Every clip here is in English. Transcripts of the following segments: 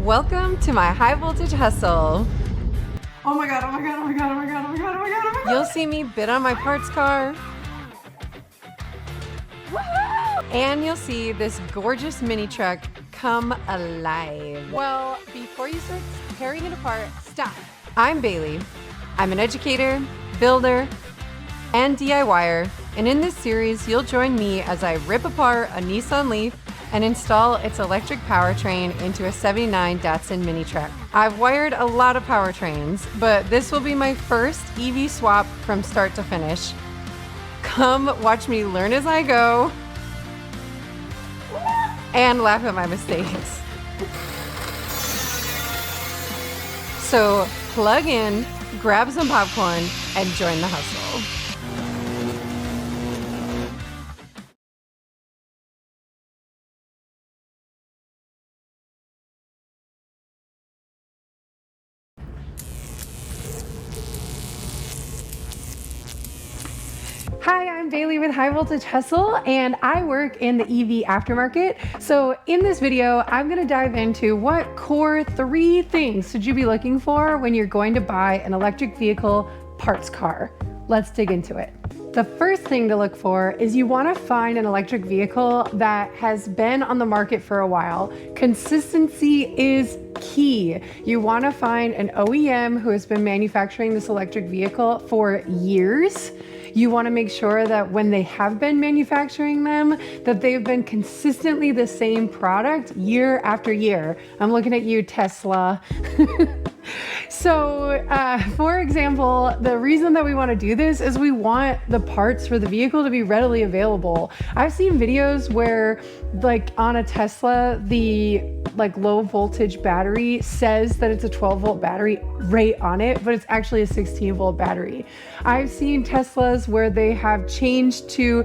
Welcome to my high voltage hustle. Oh my god, oh my god, oh my god, oh my god, oh my god, oh my god, oh my god. You'll see me bid on my parts car. Woo-hoo! And you'll see this gorgeous mini truck come alive. Well, before you start tearing it apart, stop. I'm Bailey. I'm an educator, builder, and DIYer. And in this series, you'll join me as I rip apart a Nissan Leaf and install its electric powertrain into a 79 Datsun mini truck. I've wired a lot of powertrains, but this will be my first EV swap from start to finish. Come watch me learn as I go and laugh at my mistakes. So plug in, grab some popcorn, and join the hustle. Hi, I'm Bailey with High Voltage Hustle, and I work in the EV aftermarket. So in this video, I'm gonna dive into what core 3 things should you be looking for when you're going to buy an electric vehicle parts car. Let's dig into it. The first thing to look for is you wanna find an electric vehicle that has been on the market for a while. Consistency is key. You wanna find an OEM who has been manufacturing this electric vehicle for years. You want to make sure that when they have been manufacturing them, that they've been consistently the same product year after year. I'm looking at you, Tesla. So, for example, the reason that we want to do this is we want the parts for the vehicle to be readily available. I've seen videos where, like on a Tesla, the low voltage battery says that it's a 12 volt battery right on it, but it's actually a 16 volt battery. I've seen Teslas where they have changed to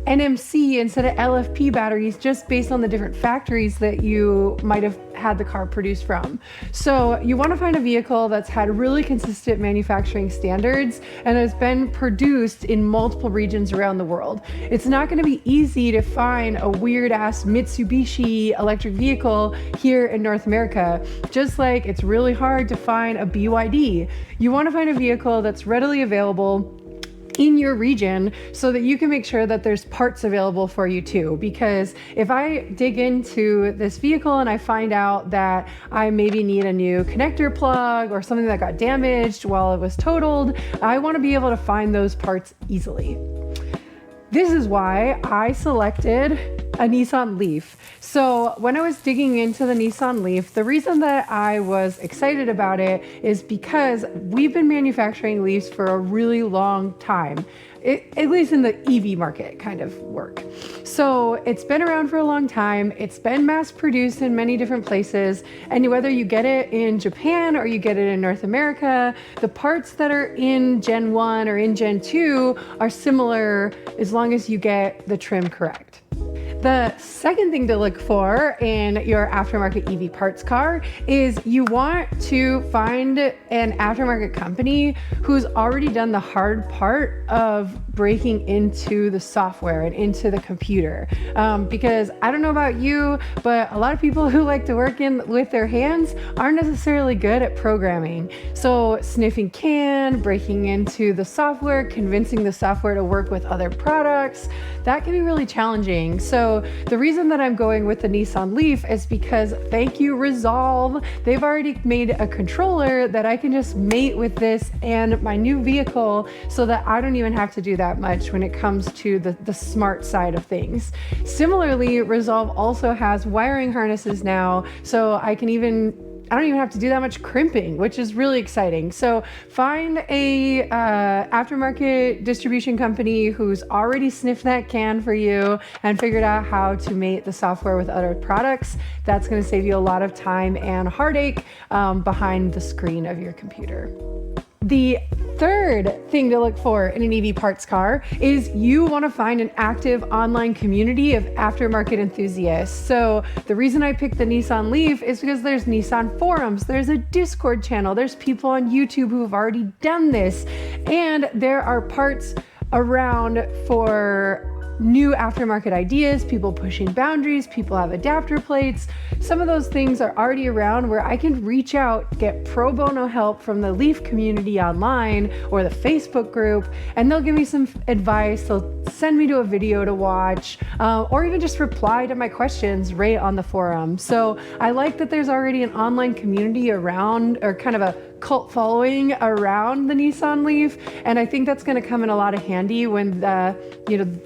NMC instead of LFP batteries just based on the different factories that you might have had the car produced from. So you want to find a vehicle that's had really consistent manufacturing standards and has been produced in multiple regions around the world. It's not going to be easy to find a weird ass Mitsubishi electric vehicle here in North America, just like it's really hard to find a BYD. You want to find a vehicle that's readily available in your region so that you can make sure that there's parts available for you too. Because if I dig into this vehicle and I find out that I maybe need a new connector plug or something that got damaged while it was totaled, I want to be able to find those parts easily. This is why I selected a Nissan Leaf. So when I was digging into the Nissan Leaf, the reason that I was excited about it is because we've been manufacturing Leafs for a really long time. At least in the EV market kind of work. So it's been around for a long time. It's been mass produced in many different places. And whether you get it in Japan or you get it in North America, the parts that are in Gen 1 or in Gen 2 are similar as long as you get the trim correct. The second thing to look for in your aftermarket EV parts car is you want to find an aftermarket company who's already done the hard part of breaking into the software and into the computer. Because I don't know about you, but a lot of people who like to work with their hands aren't necessarily good at programming. So sniffing CAN, breaking into the software, convincing the software to work with other products, that can be really challenging. So the reason that I'm going with the Nissan Leaf is because thank you, Resolve. They've already made a controller that I can just mate with this and my new vehicle so that I don't even have to do that much when it comes to the smart side of things. Similarly, Resolve also has wiring harnesses now, so I don't even have to do that much crimping, which is really exciting. So find a aftermarket distribution company who's already sniffed that can for you and figured out how to mate the software with other products. That's going to save you a lot of time and heartache behind the screen of your computer. The third thing to look for in an EV parts car is you want to find an active online community of aftermarket enthusiasts. So the reason I picked the Nissan Leaf is because there's Nissan forums, there's a Discord channel, there's people on YouTube who have already done this, and there are parts around for new aftermarket ideas, people pushing boundaries, people have adapter plates. Some of those things are already around where I can reach out, get pro bono help from the Leaf community online or the Facebook group, and they'll give me some advice. They'll send me to a video to watch, or even just reply to my questions right on the forum. So I like that there's already an online community around, or kind of a cult following around the Nissan Leaf. And I think that's going to come in a lot of handy when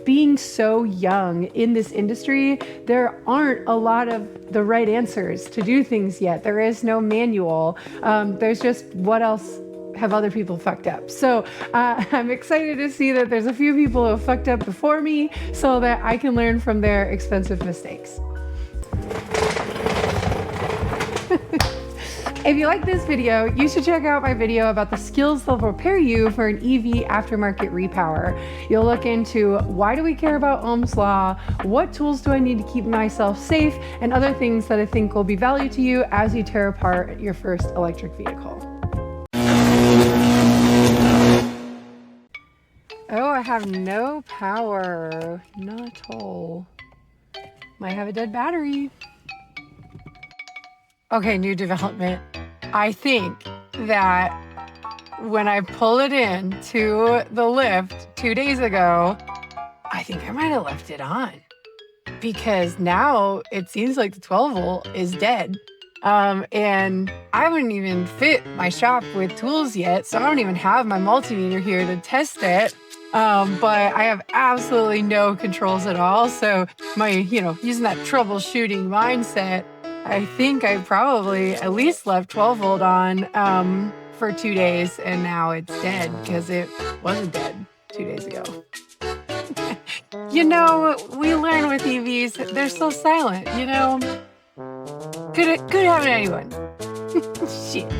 being so young in this industry, there aren't a lot of the right answers to do things yet. There is no manual. There's just what else have other people fucked up. So I'm excited to see that there's a few people who have fucked up before me so that I can learn from their expensive mistakes. If you like this video, you should check out my video about the skills that'll prepare you for an EV aftermarket repower. You'll look into why do we care about Ohm's Law, what tools do I need to keep myself safe, and other things that I think will be value to you as you tear apart your first electric vehicle. Oh, I have no power. Not at all. Might have a dead battery. Okay, new development. I think that when I pulled it in to the lift 2 days ago, I think I might have left it on, because now it seems like the 12 volt is dead. And I wouldn't even fit my shop with tools yet, so I don't even have my multimeter here to test it. But I have absolutely no controls at all. So my, using that troubleshooting mindset, I think I probably at least left 12 volt on for 2 days, and now it's dead because it wasn't dead 2 days ago. We learn with EVs, they're so silent, Could happen to anyone. Shit.